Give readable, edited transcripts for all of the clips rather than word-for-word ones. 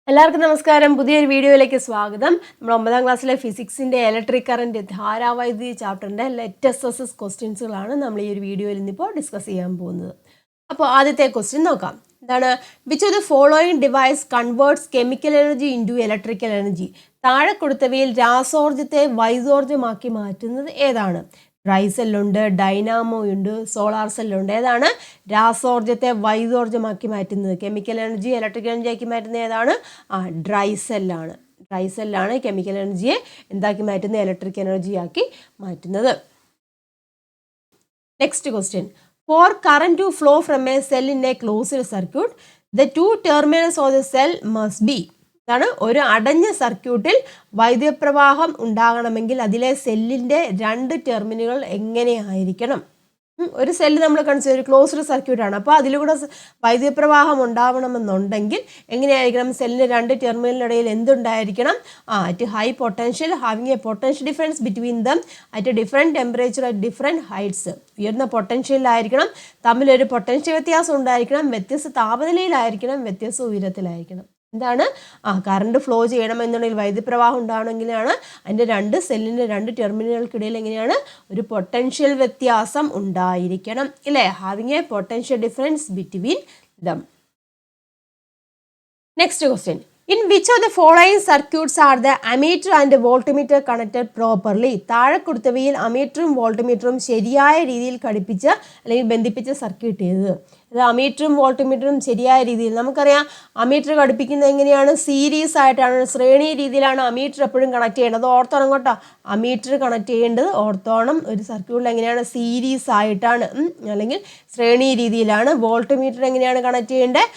എല്ലാവർക്കും നമസ്കാരം. പുതിയൊരു വീഡിയോയിലേക്ക് സ്വാഗതം. നമ്മൾ 9ാം ക്ലാസ്സിലെ ഫിസിക്സിൻ്റെ ഇലക്ട്രിക് കറൻറ്റ് ധാരാവൈദ്യുതി ചാപ്റ്ററിൻ്റെ ലെറ്റ് ക്വസ്റ്റ്യൻസുകളാണ് നമ്മൾ ഈ ഒരു വീഡിയോയിൽ ഇന്നിപ്പോൾ ഡിസ്കസ് ചെയ്യാൻ പോകുന്നത്. അപ്പോൾ ആദ്യത്തെ ക്വസ്റ്റ്യൻ നോക്കാം. എന്താണ്? Which of the following device converts chemical energy into electrical energy? താഴെ കൊടുത്തവയിൽ രാസോർജ്ജത്തെ വൈദ്യോർജ്ജമാക്കി മാറ്റുന്നത് ഏതാണ്? ഡ്രൈ സെല്ലുണ്ട്, ഡൈനാമോ ഉണ്ട്, സോളാർ സെല്ലുണ്ട്. ഏതാണ് രാസോർജ്ജത്തെ വൈദ്യോർജ്ജമാക്കി മാറ്റുന്നത്? കെമിക്കൽ എനർജി ഇലക്ട്രിക്കൽ എനർജി ആക്കി മാറ്റുന്നത് ഏതാണ്? ഡ്രൈ സെല്ലാണ്. ഡ്രൈ സെല്ലാണ് കെമിക്കൽ എനർജിയെ എന്താക്കി മാറ്റുന്നത്? ഇലക്ട്രിക് എനർജി ആക്കി മാറ്റുന്നത്. Next question. For current to flow from a cell in a closed circuit the two terminals of the cell must be. ഇതാണ് ഒരു അടഞ്ഞ സർക്യൂട്ടിൽ വൈദ്യുതപ്രവാഹം ഉണ്ടാകണമെങ്കിൽ അതിലെ സെല്ലിൻ്റെ 2 ടെർമിനലുകൾ എങ്ങനെയായിരിക്കണം? ഒരു സെല്ല് നമ്മൾ കൺസിഡർ ക്ലോസ്ഡ് സർക്യൂട്ടാണ്. അപ്പോൾ അതിലൂടെ വൈദ്യുതപ്രവാഹം ഉണ്ടാവണമെന്നുണ്ടെങ്കിൽ എങ്ങനെയായിരിക്കണം? സെല്ലിൻ്റെ 2 ടെർമിനലിനിടയിൽ എന്തുണ്ടായിരിക്കണം? At high potential having a potential difference between them at different temperature at different heights. ഉയർന്ന പൊട്ടൻഷ്യലിലായിരിക്കണം, തമ്മിലൊരു പൊട്ടൻഷ്യൽ വ്യത്യാസം ഉണ്ടായിരിക്കണം, വ്യത്യസ്ത താപനിലയിലായിരിക്കണം, വ്യത്യസ്ത ഉയരത്തിലായിരിക്കണം. എന്താണ്? കറണ്ട് ഫ്ലോ ചെയ്യണമെന്നുണ്ടെങ്കിൽ വൈദ്യുതപ്രവാഹം ഉണ്ടാവണമെങ്കിലാണ് അതിൻ്റെ 2 സെല്ലിൻ്റെ 2 ടെർമിനലുകൾക്കിടയിൽ എങ്ങനെയാണ് ഒരു പൊട്ടൻഷ്യൽ വ്യത്യാസം ഉണ്ടായിരിക്കണം, ഇല്ലേ? Having a potential difference between dum. Next question. In which of the following circuits are the ammeter and voltmeter connected properly? താഴെ കൊടുത്തവയിൽ അമീറ്ററും വോൾട്ട്മീറ്ററും ശരിയായ രീതിയിൽ ഘടിപ്പിച്ച അല്ലെങ്കിൽ ബന്ധിപ്പിച്ച സർക്യൂട്ട് ഏത്? അത് അമീറ്ററും വോൾട്ട്മീറ്ററും ശരിയായ രീതിയിൽ. നമുക്കറിയാം അമീറ്റർ ഘടിപ്പിക്കുന്നത് എങ്ങനെയാണ്? സീരീസ് ആയിട്ടാണ്, ശ്രേണി രീതിയിലാണ് അമീറ്റർ എപ്പോഴും കണക്ട് ചെയ്യേണ്ടത്. ഓർത്തോണം കേട്ടോ, അമീറ്റർ കണക്ട് ചെയ്യേണ്ടത് ഓർത്തോണം. ഒരു സർക്യൂട്ടിൽ എങ്ങനെയാണ്? സീരീസ് ആയിട്ടാണ്, അല്ലെങ്കിൽ ശ്രേണി രീതിയിലാണ്. വോൾട്ട്മീറ്റർ എങ്ങനെയാണ് കണക്ട് ചെയ്യേണ്ടത്?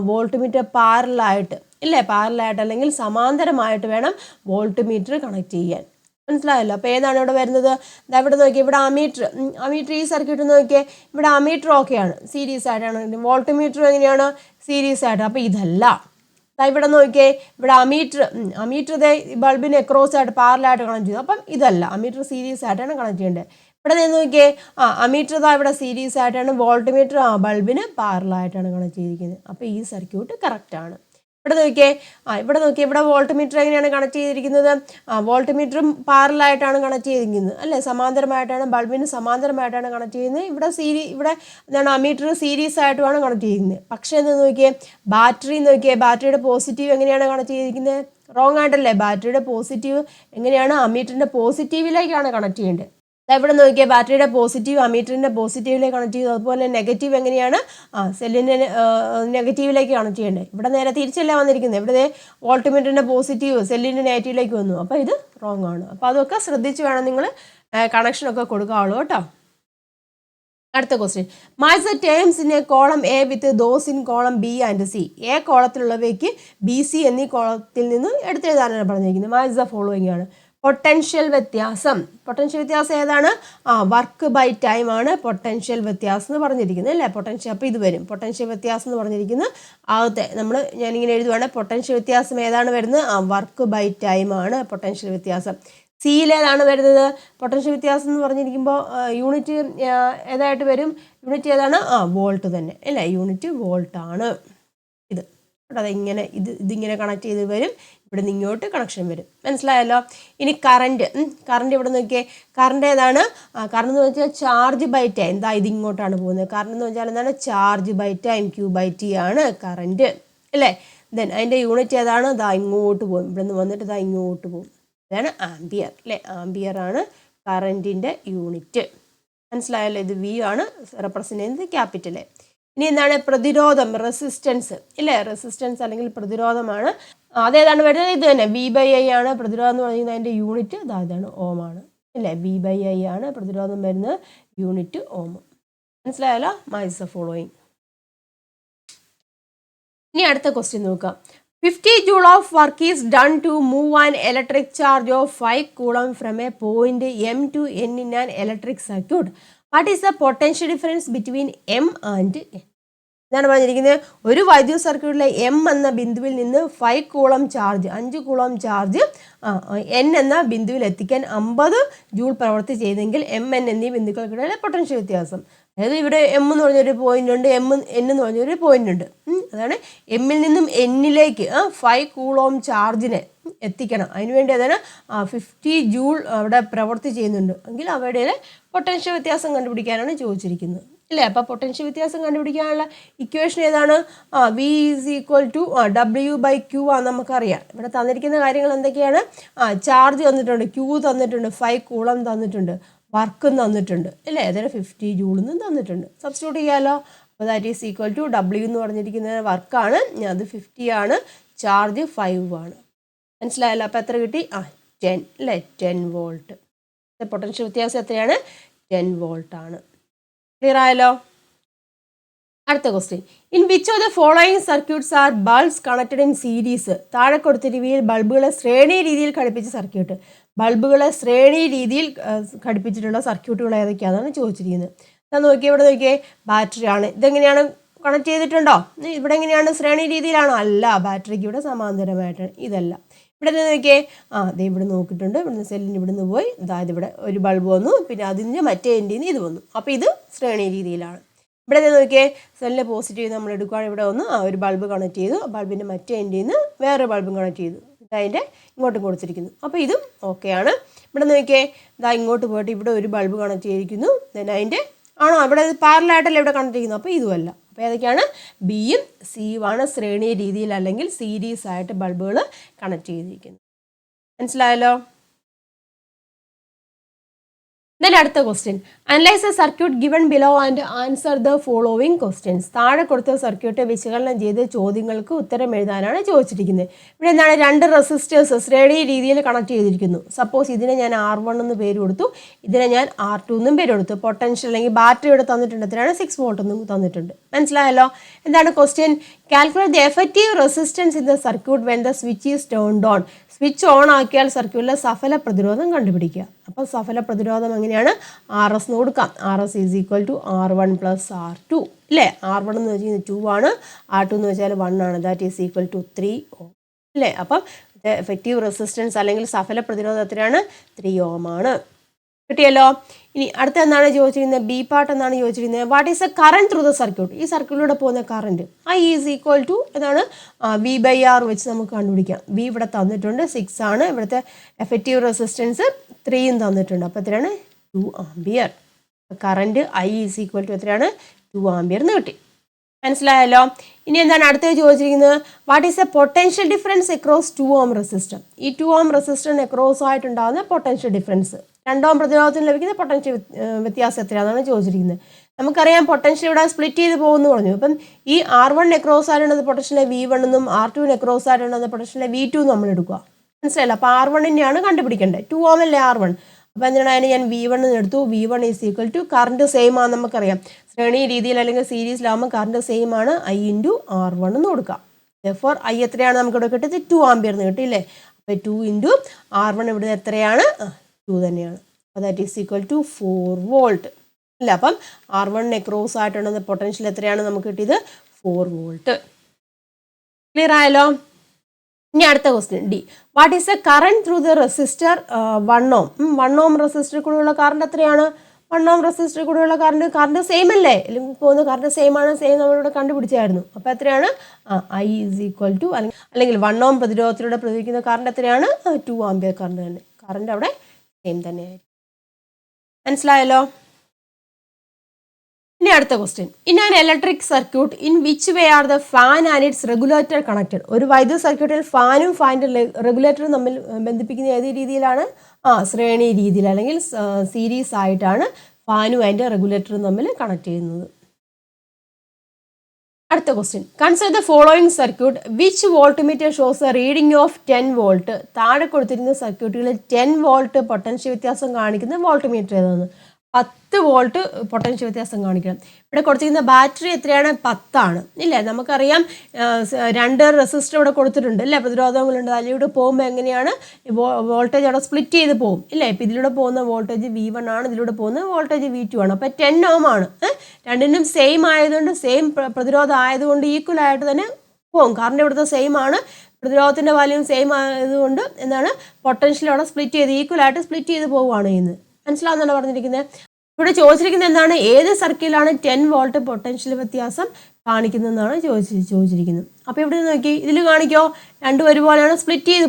വോൾട്ട്മീറ്റർ പാരലായിട്ട്, ഇല്ലേ? പാരലായിട്ട് അല്ലെങ്കിൽ സമാന്തരമായിട്ട് വേണം വോൾട്ട്മീറ്റർ കണക്ട് ചെയ്യാൻ. മനസ്സിലായല്ലോ? അപ്പോൾ ഏതാണ് ഇവിടെ വരുന്നത്? ഇവിടെ നോക്കിയേ, ഇവിടെ അമീറ്റർ ഈ സർക്യൂട്ട് നോക്കിയേ, ഇവിടെ അമീറ്റർ ഓക്കെയാണ്, സീരീസ് ആയിട്ടാണ്. വോൾട്ട്മീറ്റർ എങ്ങനെയാണ്? സീരീസ് ആയിട്ട്. അപ്പോൾ ഇതല്ല. ഇവിടെ നോക്കിയേ, ഇവിടെ അമീറ്റർ ഇതേ ബൾബിന് എക്രോസ് ആയിട്ട് പാരലായിട്ട് കണക്ട് ചെയ്തു. അപ്പം ഇതല്ല, അമീറ്റർ സീരീസ് ആയിട്ടാണ് കണക്ട് ചെയ്യേണ്ടത്. ഇവിടെ നിന്ന് നോക്കിയേ, അമീറ്റർ ഇവിടെ സീരീസ് ആയിട്ടാണ്, വോൾട്ട്മീറ്റർ ബൾബിന് പാരലായിട്ടാണ് കണക്ട് ചെയ്തിരിക്കുന്നത്. അപ്പോൾ ഈ സർക്യൂട്ട് കറക്റ്റാണ്. ഇവിടെ നോക്കിയേ, ഇവിടെ വോൾട്ട്മീറ്റർ എങ്ങനെയാണ് കണക്ട് ചെയ്തിരിക്കുന്നത്? വോൾട്ട്മീറ്ററും പാരലായിട്ടാണ് കണക്ട് ചെയ്തിരിക്കുന്നത്, അല്ലേ? സമാന്തരമായിട്ടാണ്, ബൾബിന് സമാന്തരമായിട്ടാണ് കണക്ട് ചെയ്യുന്നത്. ഇവിടെ എന്താണ്? അമീറ്റർ സീരീസ് ആയിട്ടുമാണ് കണക്ട് ചെയ്യുന്നത്. പക്ഷേ എന്ന് നോക്കിയേ, ബാറ്ററിയുടെ പോസിറ്റീവ് എങ്ങനെയാണ് കണക്ട് ചെയ്തിരിക്കുന്നത്? റോങ് ആയിട്ടല്ലേ? ബാറ്ററിയുടെ പോസിറ്റീവ് എങ്ങനെയാണ്? അമീറ്ററിൻ്റെ പോസിറ്റീവിലേക്കാണ് കണക്ട് ചെയ്യേണ്ടത്. ഇവിടെ നോക്കിയാൽ ബാറ്ററിയുടെ പോസിറ്റീവ് അമീറ്ററിൻ്റെ പോസിറ്റീവിലേക്ക് കണക്ട് ചെയ്തു. അതുപോലെ നെഗറ്റീവ് എങ്ങനെയാണ്? സെല്ലിൻ്റെ നെഗറ്റീവിലേക്ക് കണക്ട് ചെയ്യേണ്ടത്. ഇവിടെ നേരെ തിരിച്ചല്ല വന്നിരിക്കുന്നത്. ഇവിടെ വോൾട്ട്മീറ്ററിൻ്റെ പോസിറ്റീവ് സെല്ലിൻ്റെ നെഗറ്റീവിലേക്ക് വന്നു. അപ്പോൾ ഇത് റോങ് ആണ്. അപ്പോൾ അതൊക്കെ ശ്രദ്ധിച്ച് വേണം നിങ്ങൾ കണക്ഷനൊക്കെ കൊടുക്കാവുള്ളൂ കേട്ടോ. അടുത്ത question. Match the terms in a column A with those in column B and C. A കോളത്തിലുള്ളവയ്ക്ക് ബി സി എന്നീ കോളത്തിൽ നിന്ന് എടുത്തെഴുതാനാണ് പറഞ്ഞിരിക്കുന്നത്. മാച്ച് ദ ഫോളോയിങ് ആണ്. പൊട്ടൻഷ്യൽ വ്യത്യാസം ഏതാണ്? വർക്ക് ബൈ ടൈം ആണ് പൊട്ടൻഷ്യൽ വ്യത്യാസം എന്ന് പറഞ്ഞിരിക്കുന്നത്, അല്ലേ? പൊട്ടൻഷ്യൽ, അപ്പോൾ ഇത് വരും പൊട്ടൻഷ്യൽ വ്യത്യാസം എന്ന് പറഞ്ഞിരിക്കുന്നത്. ഞാനിങ്ങനെ എഴുതുവാണ്. പൊട്ടൻഷ്യൽ വ്യത്യാസം ഏതാണ് വരുന്നത്? വർക്ക് ബൈ ടൈം ആണ് പൊട്ടൻഷ്യൽ വ്യത്യാസം. സിയിലേതാണ് വരുന്നത്? പൊട്ടൻഷ്യൽ വ്യത്യാസം എന്ന് പറഞ്ഞിരിക്കുമ്പോൾ യൂണിറ്റ് ഏതായിട്ട് വരും? യൂണിറ്റ് ഏതാണ്? വോൾട്ട് തന്നെ, അല്ലേ? യൂണിറ്റ് വോൾട്ടാണ് ഇത്. അതിങ്ങനെ ഇതിങ്ങനെ കണക്ട് ചെയ്ത് വരും. ഇവിടെ നിന്ന് ഇങ്ങോട്ട് കണക്ഷൻ വരും. മനസ്സിലായല്ലോ? ഇനി കറണ്ട് ഇവിടെ നോക്കിയേ, കറണ്ട് ഏതാണ്? കറണ്ട് എന്ന് വെച്ചാൽ ചാർജ് ബൈ ടൈം. ഇതിങ്ങോട്ടാണ് പോകുന്നത്. കറണ്ട് എന്ന് വെച്ചാൽ എന്താണ്? ചാർജ് ബൈ ടൈം, Q/T ആണ് കറണ്ട്, അല്ലേ? ദെൻ അതിൻ്റെ യൂണിറ്റ് ഏതാണ്? ഇങ്ങോട്ട് പോകും. ഇവിടെ നിന്ന് വന്നിട്ട് ഇങ്ങോട്ട് പോകും. ഇതാണ് ആംപിയർ, അല്ലേ? ആംപിയർ ആണ് കറണ്ടിൻ്റെ യൂണിറ്റ്. മനസ്സിലായല്ലോ? ഇത് V ആണ് റെപ്രസെൻ്റ് ചെയ്യുന്നത്, ക്യാപിറ്റൽ A. ഇനി എന്താണ്? പ്രതിരോധം, റെസിസ്റ്റൻസ്, ഇല്ലേ? റെസിസ്റ്റൻസ് അല്ലെങ്കിൽ പ്രതിരോധമാണ്. അതേതാണ് വരുന്നത്? ഇത് തന്നെ V/I ആണ്. പ്രതിരോധം എന്ന് പറയുന്നത് അതിൻ്റെ യൂണിറ്റ് ഇതാണ്, ഓം ആണ്, അല്ലേ? V/I ആണ് പ്രതിരോധം വരുന്നത്, യൂണിറ്റ് ഓം. മനസ്സിലായല്ലോ? Match the following. ഇനി അടുത്ത ക്വസ്റ്റ്യൻ നോക്കാം. 50 joule of work is done to move an electric charge of 5 coulomb from a point M to N in an electric circuit. What is the potential difference between M and N? ഇതാണ് പറഞ്ഞിരിക്കുന്നത്. ഒരു വൈദ്യുത സർക്യൂട്ടിലെ M എന്ന ബിന്ദുവിൽ നിന്ന് 5 coulomb charge N എന്ന ബിന്ദുവിൽ എത്തിക്കാൻ 50 ജൂൾ പ്രവൃത്തി ചെയ്തെങ്കിൽ MN എന്നീ ബിന്ദുക്കൾക്കിടയിലെ പൊട്ടൻഷ്യൽ വ്യത്യാസം. അതായത് ഇവിടെ എം എന്ന് പറഞ്ഞൊരു പോയിന്റ് ഉണ്ട്, എൻ എന്ന് പറഞ്ഞൊരു പോയിന്റ് ഉണ്ട്. അതാണ് എമ്മിൽ നിന്നും എന്നിലേക്ക് 5 കൂളോം ചാർജിനെ എത്തിക്കണം. അതിനുവേണ്ടി അതാണ് 50 ജൂൾ അവിടെ പ്രവൃത്തി ചെയ്യുന്നുണ്ട് എങ്കിൽ അവയുടെ പൊട്ടൻഷ്യൽ വ്യത്യാസം കണ്ടുപിടിക്കാനാണ് ചോദിച്ചിരിക്കുന്നത് അല്ലേ. അപ്പോൾ പൊട്ടൻഷ്യൽ വ്യത്യാസം കണ്ടുപിടിക്കാനുള്ള ഇക്വേഷൻ ഏതാണ്? V is equal to W/Q നമുക്കറിയാം. ഇവിടെ തന്നിരിക്കുന്ന കാര്യങ്ങൾ എന്തൊക്കെയാണ്? ചാർജ് തന്നിട്ടുണ്ട്, Q തന്നിട്ടുണ്ട്, 5 കൂളം തന്നിട്ടുണ്ട്, വർക്കും തന്നിട്ടുണ്ട് അല്ലേ. അതിന് 50 ജൂളെന്നും തന്നിട്ടുണ്ട്. സബ്സ്റ്റിറ്റ്യൂട്ട് ചെയ്യാമല്ലോ. അപ്പോൾ that is equal to W എന്ന് പറഞ്ഞിരിക്കുന്നത് വർക്കാണ്, അത് 50 ആണ്, ചാർജ് 5 ആണ്. മനസ്സിലായല്ലോ. അപ്പോൾ എത്ര കിട്ടി? 10 അല്ലേ, 10 വോൾട്ട്. പൊട്ടൻഷ്യൽ വ്യത്യാസം എത്രയാണ്? 10 വോൾട്ട് ആണ്. ക്ലിയർ ആയല്ലോ. അടുത്ത question, in which of the following circuits are bulbs connected in series? താഴെ കൊടുത്തിരിവയിൽ ബൾബുകളെ ശ്രേണി രീതിയിൽ ഘടിപ്പിച്ച സർക്യൂട്ട്. ബൾബുകളെ ശ്രേണി രീതിയിൽ ഘടിപ്പിച്ചിട്ടുള്ള സർക്യൂട്ടുകൾ ഏതൊക്കെയാണെന്നാണ് ചോദിച്ചിരിക്കുന്നത്. ഞാൻ നോക്കിയേ, ഇവിടെ നോക്കിയേ, ബാറ്ററി ആണ്. ഇതെങ്ങനെയാണ് കണക്ട് ചെയ്തിട്ടുണ്ടോ? ഇവിടെ എങ്ങനെയാണ്? ശ്രേണി രീതിയിലാണോ? അല്ല, ബാറ്ററിക്ക് ഇവിടെ സമാന്തരമായിട്ടാണ്. ഇതല്ല. ഇവിടെ നോക്കിയേ, അത് ഇവിടെ നോക്കിയിട്ടുണ്ട്, ഇവിടുന്ന് സെല്ലിന് ഇവിടുന്ന് പോയി, അതായത് ഇവിടെ ഒരു ബൾബ് വന്നു, പിന്നെ അതിൻ്റെ മറ്റേ എൻഡിൽ നിന്ന് ഇത് വന്നു. അപ്പോൾ ഇത് ശ്രേണി രീതിയിലാണ്. ഇവിടെ നോക്കിയേ, സെല്ലിലെ പോസിറ്റീവ് നമ്മൾ എടുക്കുകയാണ്, ഇവിടെ വന്നു ഒരു ബൾബ് കണക്ട് ചെയ്തു, ബൾബിൻ്റെ മറ്റേ എൻഡിൽ നിന്ന് വേറെ ബൾബും കണക്ട് ചെയ്തു, അതിൻ്റെ ഇങ്ങോട്ടും കൊടുത്തിരിക്കുന്നു. അപ്പോൾ ഇതും ഓക്കെയാണ്. ഇവിടെ നോക്കിയേ, ഇതാ ഇങ്ങോട്ട് പോയിട്ട് ഇവിടെ ഒരു ബൾബ് കണക്ട് ചെയ്തിരിക്കുന്നു, ദെൻ അതിൻ്റെ ആണോ ഇവിടെ പാരലായിട്ടല്ലേ ഇവിടെ കണക്ട് ചെയ്യുന്നു, അപ്പോൾ ഇതുമല്ല. അപ്പോൾ ഏതൊക്കെയാണ്? ബിയും സിയുമാണ് ശ്രേണി രീതിയിൽ അല്ലെങ്കിൽ സീരീസ് ആയിട്ട് ബൾബുകൾ കണക്ട് ചെയ്തിരിക്കുന്നത്. മനസ്സിലായല്ലോ. ദെൻ അടുത്ത question, analyse A circuit given below and answer the following questions. താഴെ കൊടുത്ത സർക്യൂട്ട് വിശകലനം ചെയ്ത് ചോദ്യങ്ങൾക്ക് ഉത്തരം എഴുതാനാണ് ചോദിച്ചിരിക്കുന്നത്. ഇവിടെ എന്താണ്? 2 റെസിസ്റ്റേഴ്സ് ശ്രേണി രീതിയിൽ കണക്ട് ചെയ്തിരിക്കുന്നു. സപ്പോസ് ഇതിനെ ഞാൻ R1 എന്ന് പേര് കൊടുത്തു, ഇതിനെ ഞാൻ R2 എന്നും പേര് കൊടുത്തു. പൊട്ടൻഷ്യൽ അല്ലെങ്കിൽ ബാറ്ററി ഇവിടെ തന്നിട്ടുണ്ട്, എത്രയാണ്? 6 വോൾട്ട് എന്നും തന്നിട്ടുണ്ട്. മനസ്സിലായല്ലോ. എന്താണ് question? Calculate the effective resistance in the circuit when the switch is turned on. Switch on ആക്കിയാൽ സർക്യൂട്ടിലെ സഫല പ്രതിരോധം കണ്ടുപിടിക്കുക. അപ്പോൾ സഫല പ്രതിരോധം എങ്ങനെയാണ്? RS എന്ന് കൊടുക്കാം. RS is equal to R1 + R2 അല്ലേ. R1 എന്ന് വെച്ചാൽ 2 ആണ്, R2 എന്ന് വെച്ചാൽ 1 ആണ്, ദാറ്റ് ഈസ് ഈക്വൽ ടു 3 ഓം അല്ലേ. അപ്പം എഫക്റ്റീവ് റെസിസ്റ്റൻസ് അല്ലെങ്കിൽ സഫല പ്രതിരോധം എത്രയാണ്? 3 ഓം ആണ്. കിട്ടിയല്ലോ. ഇനി അടുത്ത എന്താണ് ചോദിച്ചിരിക്കുന്നത്? ബി പാർട്ട് എന്നാണ് ചോദിച്ചിരിക്കുന്നത്. What is a current through the circuit? ഈ സർക്യൂട്ടിലൂടെ പോകുന്ന current I is equal to എന്താണ്? V/R വെച്ച് നമുക്ക് കണ്ടുപിടിക്കാം. V ഇവിടെ തന്നിട്ടുണ്ട്, 6 ആണ്. ഇവിടുത്തെ എഫക്റ്റീവ് റെസിസ്റ്റൻസ് 3 തന്നിട്ടുണ്ട്. അപ്പോൾ എത്രയാണ്? 2 ampere. Current I is equal to എത്രയാണ്? 2 ആംപിയർ എന്ന് കിട്ടി. മനസ്സിലായല്ലോ. ഇനി എന്താണ് അടുത്തത് ചോദിച്ചിരിക്കുന്നത്? What is A potential difference across 2 ohm resistor? ഈ 2 ഓം റെസിസ്റ്ററിന് അക്രോസ് ആയിട്ടുണ്ടാകുന്ന പൊട്ടൻഷ്യൽ ഡിഫറൻസ്, 2 ഓം പ്രതിരോധത്തിന് ലഭിക്കുന്ന പൊട്ടൻഷ്യൽ വ്യത്യാസം എത്രയാണെന്നാണ് ചോദിച്ചിരിക്കുന്നത്. നമുക്കറിയാം പൊട്ടൻഷ്യൽ ഇവിടെ സ്പ്ലിറ്റ് ചെയ്ത് പോകുമെന്ന് പറഞ്ഞു. അപ്പം ഈ R1 അക്രോസ് ആയിട്ടുള്ളത് പൊട്ടൻഷ്യൽ V1 എന്നും R2 അക്രോസ് ആയിട്ടുള്ളത് പൊട്ടൻഷ്യൽ V2 നമ്മൾ എടുക്കുക. മനസ്സിലായില്ല. അപ്പോൾ R1-നെയാണ് കണ്ടുപിടിക്കേണ്ടത്. 2 ഓം അല്ലേ R1. അപ്പോൾ എന്തിനാണ് അതിന് ഞാൻ V1 എന്ന് എടുത്തു. V1 is equal to current same ആണ് നമുക്കറിയാം. ശ്രേണി രീതിയിൽ അല്ലെങ്കിൽ സീരീസിലാകുമ്പോൾ കറണ്ട് സെയിം ആണ്, I × R1 എന്ന് കൊടുക്കാം. therefore I എത്രയാണ് നമുക്കിവിടെ കിട്ടിയത്? 2 ആംപിയർ എന്ന് കിട്ടിയില്ലേ. അപ്പോൾ 2 × R1 ഇവിടെ എത്രയാണ്? 2 തന്നെയാണ്. അപ്പോൾ that is equal to 4 volt അല്ല. അപ്പം R1 അക്രോസ് ആയിട്ടുള്ള പൊട്ടൻഷ്യൽ എത്രയാണ് നമുക്ക് കിട്ടിയത്? 4 വോൾട്ട്. ക്ലിയർ ആയല്ലോ. ഇനി അടുത്ത question D. What is a current through the resistor 1 ഓം? 1 ഓം റെസിസ്റ്ററിൽ കൂടെയുള്ള കറണ്ട് എത്രയാണ്? 1 ഓം റെസിസ്റ്ററിൽ കൂടെയുള്ള കറണ്ട് സെയിം അല്ലേ? അല്ലെങ്കിൽ പോകുന്ന കറണ്ട് സെയിം ആണ്, സെയിം നമ്മളിവിടെ കണ്ടുപിടിച്ചായിരുന്നു. അപ്പോൾ എത്രയാണ്? I ഈസ് ഈക്വൽ ടു അല്ലെങ്കിൽ 1 ഓം പ്രതിരോധത്തിലൂടെ പ്രയോഗിക്കുന്ന കറണ്ട് എത്രയാണ്? 2 ആംപിയർ കറണ്ട് തന്നെ. കറണ്ട് അവിടെ സെയിം തന്നെയായിരിക്കും. മനസ്സിലായല്ലോ. ഇനി അടുത്ത question, in an electric circuit in which way are the fan and it's regulator connected? ഒരു വൈദ്യുത സർക്യൂട്ടിൽ ഫാനും ഫാനിൻ്റെ റെഗുലേറ്ററും തമ്മിൽ ബന്ധിപ്പിക്കുന്ന ഏത് രീതിയിലാണ്? ശ്രേണി രീതിയിൽ അല്ലെങ്കിൽ സീരീസ് ആയിട്ടാണ് ഫാനും അതിൻ്റെ റെഗുലേറ്ററും തമ്മിൽ കണക്ട് ചെയ്യുന്നത്. അടുത്ത question, consider the following circuit which voltmeter shows A reading of 10 volt. താഴെ കൊടുത്തിരുന്ന സർക്യൂട്ടുകളിൽ 10 വോൾട്ട് പൊട്ടൻഷ്യൽ വ്യത്യാസം കാണിക്കുന്ന വോൾട്ട്മീറ്റർ ഏതാണ്? 10 വോൾട്ട് പൊട്ടൻഷ്യൽ വ്യത്യാസം കാണിക്കണം. ഇവിടെ കൊടുത്തിരിക്കുന്ന ബാറ്ററി എത്രയാണ്? 10 ആണ് ഇല്ലേ. നമുക്കറിയാം 2 റെസിസ്റ്റർ ഇവിടെ കൊടുത്തിട്ടുണ്ട് അല്ലേ, പ്രതിരോധങ്ങളുണ്ട്. അതിലൂടെ പോകുമ്പോൾ എങ്ങനെയാണ് വോൾട്ടേജ് അവിടെ സ്പ്ലിറ്റ് ചെയ്ത് പോകും ഇല്ലേ. ഇപ്പം ഇതിലൂടെ പോകുന്ന വോൾട്ടേജ് V1 ആണ്, ഇതിലൂടെ പോകുന്ന വോൾട്ടേജ് V2 ആണ്. അപ്പോൾ 10 ഓം ആണ്. രണ്ടിനും സെയിം ആയതുകൊണ്ട്, സെയിം പ്രതിരോധം ആയതുകൊണ്ട് ഈക്വൽ ആയിട്ട് തന്നെ പോകും. കാരണം ഇവിടുത്തെ സെയിം ആണ്, പ്രതിരോധത്തിൻ്റെ വാല്യൂം സെയിം ആയതുകൊണ്ട് എന്താണ് പൊട്ടൻഷ്യൽ അവിടെ സ്പ്ലിറ്റ് ചെയ്ത് ഈക്വൽ ആയിട്ട് സ്പ്ലിറ്റ് ചെയ്ത് പോവുകയാണ് ചെയ്യുന്നത്. മനസ്സിലാവുന്നതാണ് പറഞ്ഞിരിക്കുന്നത്. ഇവിടെ ചോദിച്ചിരിക്കുന്നത് എന്താണ്, ഏത് സർക്യൂട്ടിലാണ് 10 വോൾട്ട് പൊട്ടൻഷ്യൽ വ്യത്യാസം കാണിക്കുന്നതെന്നാണ് ചോദിച്ചിരിക്കുന്നത്. അപ്പോൾ ഇവിടെ നോക്കി, ഇതിൽ കാണിക്കോ, രണ്ടും ഒരുപോലെയാണ്, സ്പ്ലിറ്റ് ചെയ്ത്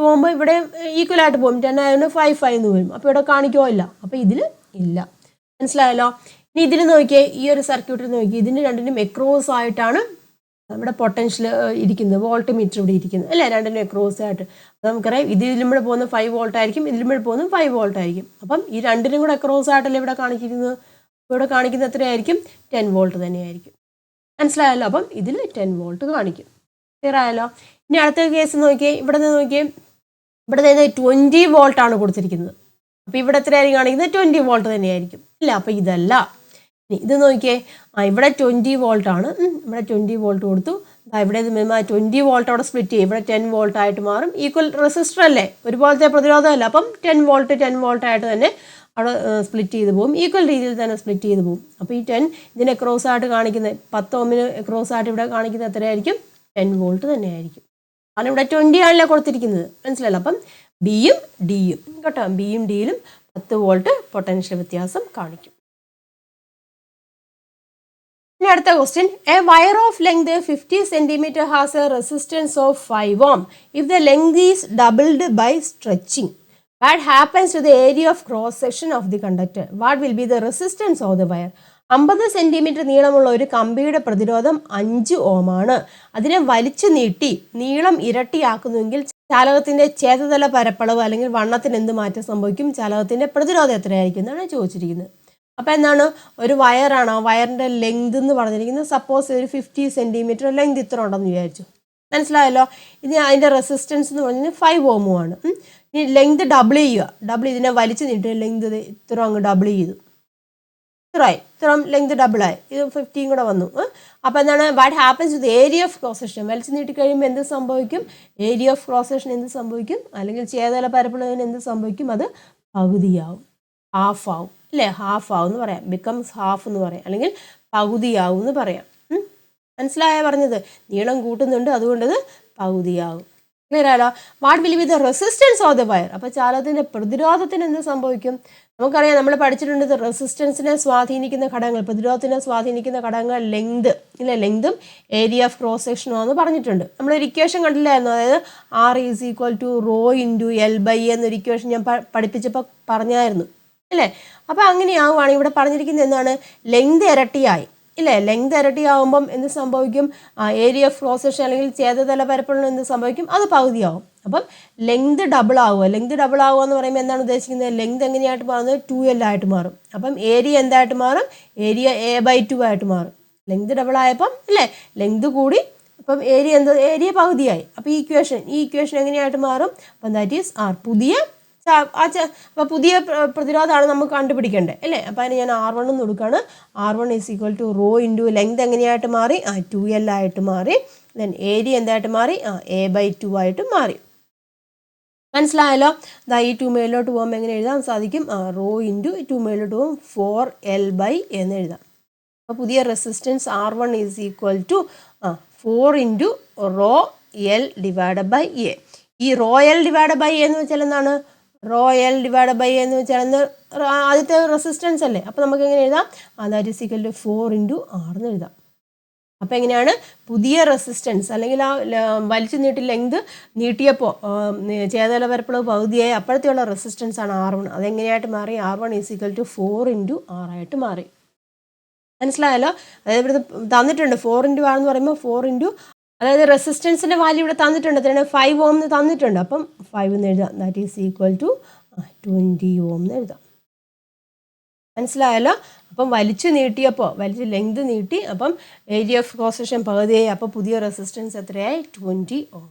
പോകുമ്പോൾ ഇവിടെ ഈക്വൽ ആയിട്ട് പോകും. 10 ആയതുകൊണ്ട് 5 എന്ന് വരും. അപ്പോൾ ഇവിടെ കാണിക്കോ, ഇല്ല. അപ്പോൾ ഇതിൽ ഇല്ല. മനസ്സിലായല്ലോ. ഇനി ഇതിൽ നോക്കിയേ, ഈ ഒരു സർക്യൂട്ടിൽ നോക്കി, ഇതിന് രണ്ടിനും എക്രോസ് ആയിട്ടാണ് ഇവിടെ പൊട്ടൻഷ്യൽ ഇരിക്കുന്നത്, വോൾട്ട് മീറ്റർ ഇവിടെ ഇരിക്കുന്നത് അല്ലേ, രണ്ടിനും എക്രോസ് ആയിട്ട്. അത് നമുക്കറിയാം, ഇതിലുമ്പോൾ പോകുന്ന 5 വോൾട്ട് ആയിരിക്കും, ഇതിലുമ്പോൾ പോകുന്നത് 5 വോൾട്ട് ആയിരിക്കും. അപ്പം ഈ രണ്ടിനും കൂടെ എക്രോസ് ആയിട്ടല്ലേ ഇവിടെ കാണിക്കുന്നത്. ഇവിടെ കാണിക്കുന്നത് എത്രയായിരിക്കും, 10 വോൾട്ട് തന്നെയായിരിക്കും. മനസ്സിലായല്ലോ. അപ്പം ഇതിൽ 10 വോൾട്ട് കാണിക്കും. ക്ലിയർ ആയല്ലോ. ഇനി അടുത്ത കേസ് നോക്കിയേ, ഇവിടെ നിന്ന് നോക്കിയേ, ഇവിടെ 20 വോൾട്ടാണ് കൊടുത്തിരിക്കുന്നത്. അപ്പോൾ ഇവിടെ എത്രയായിരിക്കും കാണിക്കുന്നത്, 20 വോൾട്ട് തന്നെയായിരിക്കും ഇല്ല. അപ്പോൾ ഇതല്ല. ഇത് നോക്കിയേ, ഇവിടെ 20 വോൾട്ടാണ്, ഇവിടെ 20 വോൾട്ട് കൊടുത്തു. ഇവിടെ 20 വോൾട്ട് അവിടെ സ്പ്ലിറ്റ് ചെയ്യും, ഇവിടെ 10 വോൾട്ട് ആയിട്ട് മാറും. ഈക്വൽ റെസിസ്റ്റർ അല്ലേ, ഒരുപോലത്തെ പ്രതിരോധമല്ല. അപ്പം 10 വോൾട്ട് ആയിട്ട് തന്നെ അവിടെ സ്പ്ലിറ്റ് ചെയ്ത് പോകും, ഈക്വൽ രീതിയിൽ തന്നെ സ്പ്ലിറ്റ് ചെയ്ത് പോകും. അപ്പോൾ ഈ 10 ഇതിനെ ക്രോസ് ആയിട്ട് കാണിക്കുന്നത്, 10 ഓമിന് ക്രോസ് ആയിട്ട് ഇവിടെ കാണിക്കുന്നത് എത്രയായിരിക്കും, 10 വോൾട്ട് തന്നെയായിരിക്കും. കാരണം ഇവിടെ 20 ആണല്ലേ കൊടുത്തിരിക്കുന്നത്. മനസ്സിലല്ലോ. അപ്പം ബിയും ഡിയും കേട്ടോ, ബിയും ഡിയിലും 10 വോൾട്ട് പൊട്ടൻഷ്യൽ വ്യത്യാസം കാണിക്കും. ഇനി അടുത്ത question, a wire of length 50 centimetre has a resistance of 5 ohm. If the length is doubled by stretching, what happens to the area of cross section of the conductor? What will be the resistance of the wire? 50 centimetre നീളമുള്ള ഒരു കമ്പിയുടെ പ്രതിരോധം 5 ohm ആണ്. അതിനെ വലിച്ചു നീട്ടി നീളം ഇരട്ടിയാക്കുന്നുവെങ്കിൽ ചാലകത്തിന്റെ ഛേദതല പരപ്പളവ് അല്ലെങ്കിൽ വണ്ണത്തിന് എന്ത് മാറ്റം സംഭവിക്കും? ചാലകത്തിന്റെ പ്രതിരോധം എത്രയായിരിക്കും എന്നാണ് ചോദിച്ചിരിക്കുന്നത്. അപ്പോൾ എന്താണ്, ഒരു വയറാണ്, ആ വയറിൻ്റെ ലെങ്ത് എന്ന് പറഞ്ഞിരിക്കുന്നത് സപ്പോസ് ഒരു 50 സെൻറ്റിമീറ്റർ ലെങ്ത് ഇത്ര ഉണ്ടെന്ന് വിചാരിച്ചു. മനസ്സിലായല്ലോ. ഇത് അതിൻ്റെ റെസിസ്റ്റൻസ് എന്ന് പറഞ്ഞാൽ 5 ohm ആണ്. ഇനി ലെങ്ത് ഡബിൾ ചെയ്യുക, ഇതിനെ വലിച്ചു നീട്ടി ലെങ്ത് ഇത്ര അങ്ങ് ഡബിൾ ചെയ്തു, ഇത്ര ലെങ്ത് ഡബിളായി, ഇത് 50 കൂടെ വന്നു. അപ്പോൾ എന്താണ്, what happens with area of cross section? വലിച്ചു നീട്ടി കഴിയുമ്പോൾ എന്ത് സംഭവിക്കും? ഏരിയ ഓഫ് ക്രോസ് സെക്ഷൻ എന്ത് സംഭവിക്കും? അല്ലെങ്കിൽ ഛേദതല പരപ്പളവിന് എന്ത് സംഭവിക്കും? അത് പകുതിയാവും, ഹാഫ് ആവും അല്ലേ, ഹാഫ് ആവും എന്ന് പറയാം, ബിക്കംസ് ഹാഫ് എന്ന് പറയാം, അല്ലെങ്കിൽ പകുതിയാവും എന്ന് പറയാം. മനസ്സിലായ പറഞ്ഞത്? നീളം കൂട്ടുന്നുണ്ട്, അതുകൊണ്ട് അത് പകുതിയാവും. ക്ലിയർ ആണോ? What will be the resistance of the wire? അപ്പോൾ ചാലകത്തിൻ്റെ പ്രതിരോധത്തിന് എന്ത് സംഭവിക്കും? നമുക്കറിയാം, നമ്മൾ പഠിച്ചിട്ടുണ്ട് റെസിസ്റ്റൻസിനെ സ്വാധീനിക്കുന്ന ഘടകങ്ങൾ, പ്രതിരോധത്തിനെ സ്വാധീനിക്കുന്ന ഘടകങ്ങൾ ലെങ്ത് ഇല്ലേ, ലെങ്തും ഏരിയ ഓഫ് ക്രോസ് സെക്ഷനോ എന്ന് പറഞ്ഞിട്ടുണ്ട്. നമ്മളൊരു ഇക്വേഷൻ കണ്ടില്ലായിരുന്നു, അതായത് R=ρ×L/A എന്നൊരു ഇക്വേഷൻ ഞാൻ പഠിപ്പിച്ചപ്പോൾ പറഞ്ഞായിരുന്നു അല്ലേ. അപ്പോൾ അങ്ങനെയാവുകയാണ് ഇവിടെ പറഞ്ഞിരിക്കുന്നത് എന്താണ്, ലെങ്ത് ഇരട്ടിയായി ഇല്ലേ. ലെങ്ത് ഇരട്ടിയാവുമ്പം എന്ത് സംഭവിക്കും? ഏരിയ ഓഫ് ക്രോസ് സെക്ഷൻ അല്ലെങ്കിൽ ഛേദതല പരപ്പളവിന് എന്ത് സംഭവിക്കും? അത് പകുതിയാവും. അപ്പം ലെങ്ത് ഡബിൾ ആവുക എന്ന് പറയുമ്പോൾ എന്താണ് ഉദ്ദേശിക്കുന്നത്? ലെങ്ത് എങ്ങനെയായിട്ട് മാറുന്നത്? 2L ആയിട്ട് മാറും. അപ്പം ഏരിയ എന്തായിട്ട് മാറും? ഏരിയ A/2 ആയിട്ട് മാറും. ലെങ്ത് ഡബിൾ ആയപ്പം അല്ലേ, ലെങ്ത് കൂടി, അപ്പം ഏരിയ പകുതിയായി. അപ്പോൾ ഈ ഇക്വേഷൻ എങ്ങനെയായിട്ട് മാറും? അപ്പം ദാറ്റ് ഈസ് R. അപ്പോൾ പുതിയ പ്രതിരോധമാണ് നമുക്ക് കണ്ടുപിടിക്കേണ്ടത് അല്ലേ. അപ്പോൾ അതിന് ഞാൻ R1 എന്ന് കൊടുക്കുകയാണ്. R1 = ρ ലെങ്ത് എങ്ങനെയായിട്ട് മാറി? 2L ആയിട്ട് മാറി. ദെൻ ഏരിയ എന്തായിട്ട് മാറി? A/2 ആയിട്ട് മാറി. മനസ്സിലായല്ലോ. ഈ 2 മേലോട്ട് പോകുമ്പോൾ എങ്ങനെ എഴുതാൻ സാധിക്കും? ρ×2 മേലോട്ട് പോകും 4L/A എന്ന് എഴുതാം. അപ്പോൾ പുതിയ റെസിസ്റ്റൻസ് R1 = 4×ρL/A. ഈ ρL/A എന്ന് വെച്ചാൽ എന്താണ്? ρL/A എന്ന് വെച്ചാൽ ആദ്യത്തെ റെസിസ്റ്റൻസ് അല്ലേ. അപ്പോൾ നമുക്ക് എങ്ങനെ എഴുതാം? That is equal to 4×R എന്ന് എഴുതാം. അപ്പോൾ എങ്ങനെയാണ് പുതിയ റെസിസ്റ്റൻസ് അല്ലെങ്കിൽ ആ വലിച്ചു നീട്ടി ലെങ്ത് നീട്ടിയപ്പോൾ ഛേദതല പരപ്പളവ് പകുതിയായി അപ്പോഴത്തെയുള്ള റെസിസ്റ്റൻസ് ആണ് R1. അതെങ്ങനെയായിട്ട് മാറി? R1 = 4×R ആയിട്ട് മാറി. മനസ്സിലായല്ലോ. അതായത് ഇവിടെ തന്നിട്ടുണ്ട് 4×R എന്ന് പറയുമ്പോൾ 4 അതായത് റെസിസ്റ്റൻസിൻ്റെ വാല്യൂ ഇവിടെ തന്നിട്ടുണ്ട്, എത്രയാണ്? 5 ohm എന്ന് തന്നിട്ടുണ്ട്. അപ്പം 5 എന്ന് എഴുതാം. That is equal to 20 ohm എന്ന് എഴുതാം. മനസ്സിലായല്ലോ. അപ്പം വലിച്ചു ലെങ്ത് നീട്ടി, അപ്പം ഏരിയ ഓഫ് ക്രോസ് സെക്ഷൻ പകുതിയായി, അപ്പോൾ പുതിയ റെസിസ്റ്റൻസ് എത്രയായി? 20 ohm.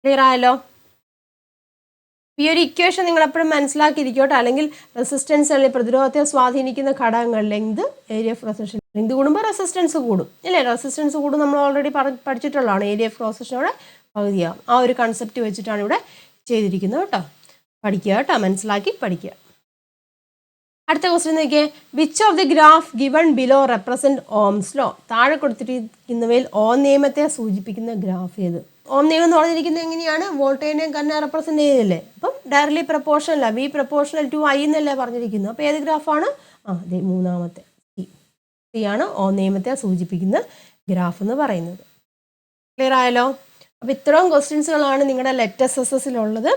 ക്ലിയർ ആയല്ലോ. ഈ ഒരു ഇക്വേഷൻ നിങ്ങൾ എപ്പോഴും മനസ്സിലാക്കിയിരിക്കോട്ടെ. അല്ലെങ്കിൽ റെസിസ്റ്റൻസ് അല്ലെങ്കിൽ പ്രതിരോധത്തെ സ്വാധീനിക്കുന്ന ഘടകങ്ങൾ length, area of cross section. Length കൂടുമ്പോൾ റെസിസ്റ്റൻസ് കൂടും അല്ലേ. റെസിസ്റ്റൻസ് കൂടും നമ്മൾ ഓൾറെഡി പഠിച്ചിട്ടുള്ളതാണ്. ഏരിയ ഓഫ് ക്രോസ് സെക്ഷനോടെ പകുതിയാവും. ആ ഒരു കൺസെപ്റ്റ് വെച്ചിട്ടാണ് ഇവിടെ ചെയ്തിരിക്കുന്നത് കേട്ടോ. പഠിക്കുക കേട്ടോ, മനസ്സിലാക്കി പഠിക്കുക. അടുത്ത ക്വസ്റ്റ്യൻ നോക്കിയേ. Which of the graph given below represent Ohm's law? താഴെ കൊടുത്തിരിക്കുന്നവയിൽ ഓം നിയമത്തെ സൂചിപ്പിക്കുന്ന ഗ്രാഫ് ഏത്? ഓം നിയമം എന്ന് പറഞ്ഞിരിക്കുന്നത് എങ്ങനെയാണ്? വോൾട്ടേജിനെയും കറന്റിനെ റെപ്രസെൻറ്റ് ചെയ്തില്ലേ. അപ്പം ഡയറക്ട്ലി പ്രപ്പോർഷനല്ല, വി പ്രപ്പോർഷണൽ ടു ഐ എന്നല്ലേ പറഞ്ഞിരിക്കുന്നു. അപ്പോൾ ഏത് ഗ്രാഫാണ്? അതെ, മൂന്നാമത്തെ സി ആണ് ഓം നിയമത്തെ സൂചിപ്പിക്കുന്ന ഗ്രാഫ് എന്ന് പറയുന്നത്. ക്ലിയർ ആയല്ലോ? അപ്പോൾ ഇത്രയും ക്വസ്റ്റ്യൻസുകളാണ് നിങ്ങളുടെ ലെറ്റ് എസ്എസ്എസിലുള്ളത്.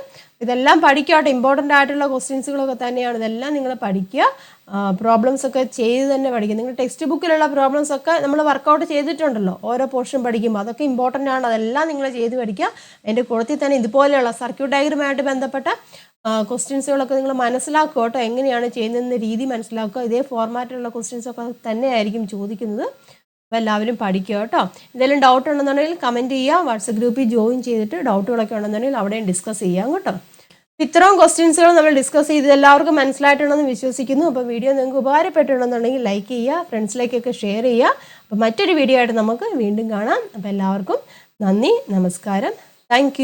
ഇതെല്ലാം പഠിക്കുക, ഇമ്പോർട്ടൻ്റ് ആയിട്ടുള്ള ക്വസ്റ്റ്യൻസുകളൊക്കെ തന്നെയാണ്. ഇതെല്ലാം നിങ്ങൾ പഠിക്കുക, പ്രോബ്ലംസ് ഒക്കെ ചെയ്ത് തന്നെ പഠിക്കുക. നിങ്ങൾ ടെക്സ്റ്റ് ബുക്കിലുള്ള പ്രോബ്ലംസ് ഒക്കെ നമ്മൾ വർക്കൗട്ട് ചെയ്തിട്ടുണ്ടല്ലോ ഓരോ പോർഷൻ പഠിക്കുമ്പോൾ, അതൊക്കെ ഇമ്പോർട്ടൻ്റ് ആണ്. അതെല്ലാം നിങ്ങൾ ചെയ്ത് പഠിക്കുക. അതിൻ്റെ കൂട്ടത്തിൽ തന്നെ ഇതുപോലെയുള്ള സർക്യൂട്ട് ഡയഗ്രമായിട്ട് ബന്ധപ്പെട്ട ക്വസ്റ്റ്യൻസുകളൊക്കെ നിങ്ങൾ മനസ്സിലാക്കുക കേട്ടോ. എങ്ങനെയാണ് ചെയ്യുന്നതെന്ന രീതി മനസ്സിലാക്കുക. ഇതേ ഫോർമാറ്റിലുള്ള ക്വസ്റ്റ്യൻസൊക്കെ തന്നെയായിരിക്കും ചോദിക്കുന്നത്. അപ്പോൾ എല്ലാവരും പഠിക്കുക കേട്ടോ. എന്തെങ്കിലും ഡൗട്ട് ഉണ്ടെന്നുണ്ടെങ്കിൽ കമൻറ്റ് ചെയ്യുക. വാട്സപ്പ് ഗ്രൂപ്പിൽ ജോയിൻ ചെയ്തിട്ട് ഡൗട്ടുകളൊക്കെ ഉണ്ടെന്നുണ്ടെങ്കിൽ അവിടെയും ഡിസ്കസ് ചെയ്യാം കേട്ടോ. ഇത്രയും ക്വസ്റ്റ്യൻസുകൾ നമ്മൾ ഡിസ്കസ് ചെയ്ത് എല്ലാവർക്കും മനസ്സിലായിട്ടുണ്ടെന്ന് വിശ്വസിക്കുന്നു. അപ്പോൾ വീഡിയോ നിങ്ങൾക്ക് ഉപകാരപ്പെട്ടിട്ടുണ്ടെന്നുണ്ടെങ്കിൽ ലൈക്ക് ചെയ്യുക, ഫ്രണ്ട്സിലേക്കൊക്കെ ഷെയർ ചെയ്യുക. അപ്പോൾ മറ്റൊരു വീഡിയോ ആയിട്ട് നമുക്ക് വീണ്ടും കാണാം. അപ്പോൾ എല്ലാവർക്കും നന്ദി, നമസ്കാരം, താങ്ക്